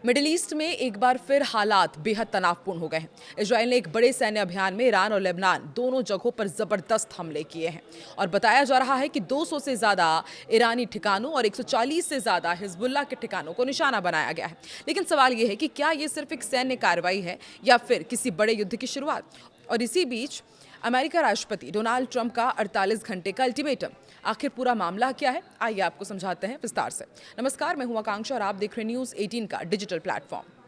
Middle east में एक बार फिर हालात बेहद तनावपूर्ण हो गए हैं। इजरायल ने एक बड़े सैन्य अभियान में ईरान और लेबनान दोनों जगहों पर जबरदस्त हमले किए हैं और बताया जा रहा है कि 200 से ज्यादा ईरानी ठिकानों और 140 से ज्यादा हिजबुल्लाह के ठिकानों को निशाना बनाया गया है। लेकिन सवाल यह है कि क्या ये सिर्फ एक सैन्य कार्रवाई है या फिर किसी बड़े युद्ध की शुरुआत। और इसी बीच अमेरिका राष्ट्रपति डोनाल्ड ट्रंप का 48 घंटे का अल्टीमेटम। आखिर पूरा मामला क्या है, आइए आपको समझाते हैं विस्तार से। नमस्कार, मैं हूं आकांक्षा और आप देख रहे हैं न्यूज़ 18 का डिजिटल प्लेटफॉर्म।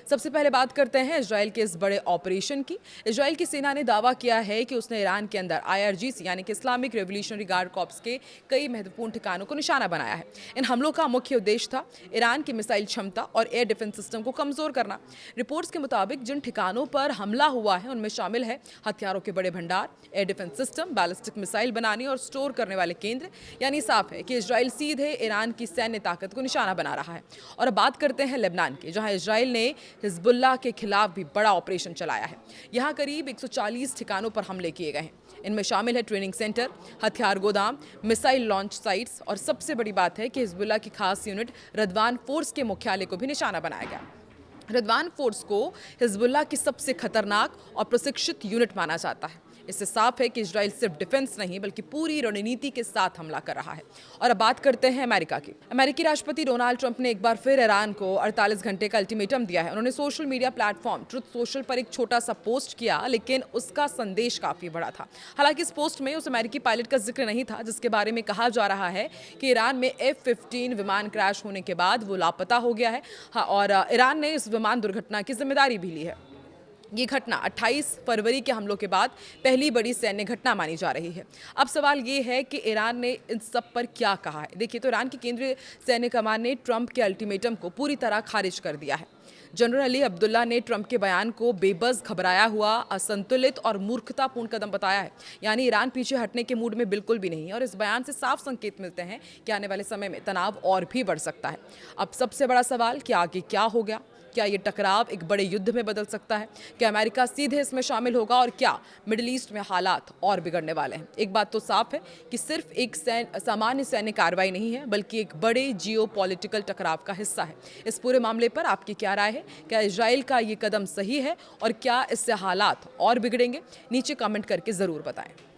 सबसे पहले बात करते हैं इजरायल के इस बड़े ऑपरेशन की। इजरायल की सेना ने दावा किया है कि उसने ईरान के अंदर IRGC यानी कि इस्लामिक रेवोल्यूशनरी गार्ड कॉर्प्स के कई महत्वपूर्ण ठिकानों को निशाना बनाया है। इन हमलों का मुख्य उद्देश्य था ईरान की मिसाइल क्षमता और एयर डिफेंस सिस्टम को कमजोर करना। रिपोर्ट्स के मुताबिक जिन ठिकानों पर हमला हुआ है उनमें शामिल है हथियारों के बड़े भंडार, air defence system, ballistic missile बनाने और स्टोर करने वाले केंद्र। यानी साफ है कि इजरायल सीधे ईरान की सैन्य ताकत को निशाना बना रहा है। और अब बात करते हैं लेबनान की, जहां इजरायल ने हिजबुल्लाह के खिलाफ भी बड़ा ऑपरेशन चलाया है। यहां करीब 140 ठिकानों पर हमले किए गए हैं। इनमें शामिल है ट्रेनिंग सेंटर, हथियार गोदाम, मिसाइल लॉन्च साइट्स और सबसे बड़ी बात है कि हिजबुल्लाह की खास यूनिट रदवान फोर्स के मुख्यालय को भी निशाना बनाया गया। रदवान फोर्स को हिजबुल्लाह की सबसे खतरनाक और प्रशिक्षित यूनिट माना जाता है। इससे साफ है कि इजरायल सिर्फ डिफेंस नहीं बल्कि पूरी रणनीति के साथ हमला कर रहा है। और अब बात करते हैं अमेरिका की। अमेरिकी राष्ट्रपति डोनाल्ड ट्रंप ने एक बार फिर ईरान को 48 घंटे का अल्टीमेटम दिया है। उन्होंने social media platform truth social पर एक छोटा सा पोस्ट किया, लेकिन उसका संदेश काफी बड़ा था। हालांकि इस पोस्ट में उस अमेरिकी पायलट का जिक्र नहीं था जिसके बारे में कहा जा रहा है कि ईरान में F-15 विमान क्रैश होने के बाद वो लापता हो गया है। और ईरान ने इस विमान दुर्घटना की जिम्मेदारी भी ली है। ये घटना 28 फरवरी के हमलों के बाद पहली बड़ी सैन्य घटना मानी जा रही है। अब सवाल ये है कि ईरान ने इन सब पर क्या कहा है। देखिए, तो ईरान की केंद्रीय सैन्य कमान ने ट्रंप के अल्टीमेटम को पूरी तरह खारिज कर दिया है। जनरल अली अब्दुल्ला ने ट्रंप के बयान को बेबस, घबराया हुआ, असंतुलित और मूर्खतापूर्ण कदम बताया है। यानी ईरान पीछे हटने के मूड में बिल्कुल भी नहीं है और इस बयान से साफ संकेत मिलते हैं कि आने वाले समय में तनाव और भी बढ़ सकता है। अब सबसे बड़ा सवाल कि आगे क्या हो गया। क्या ये टकराव एक बड़े युद्ध में बदल सकता है? क्या अमेरिका सीधे इसमें शामिल होगा और क्या मिडिल ईस्ट में हालात और बिगड़ने वाले हैं? एक बात तो साफ है कि सिर्फ एक सामान्य सैन्य कार्रवाई नहीं है बल्कि एक बड़े जियोपॉलिटिकल टकराव का हिस्सा है। इस पूरे मामले पर आपकी क्या राय है? क्या इजरायल का ये कदम सही है और क्या इससे हालात और बिगड़ेंगे? नीचे कमेंट करके जरूर बताएं।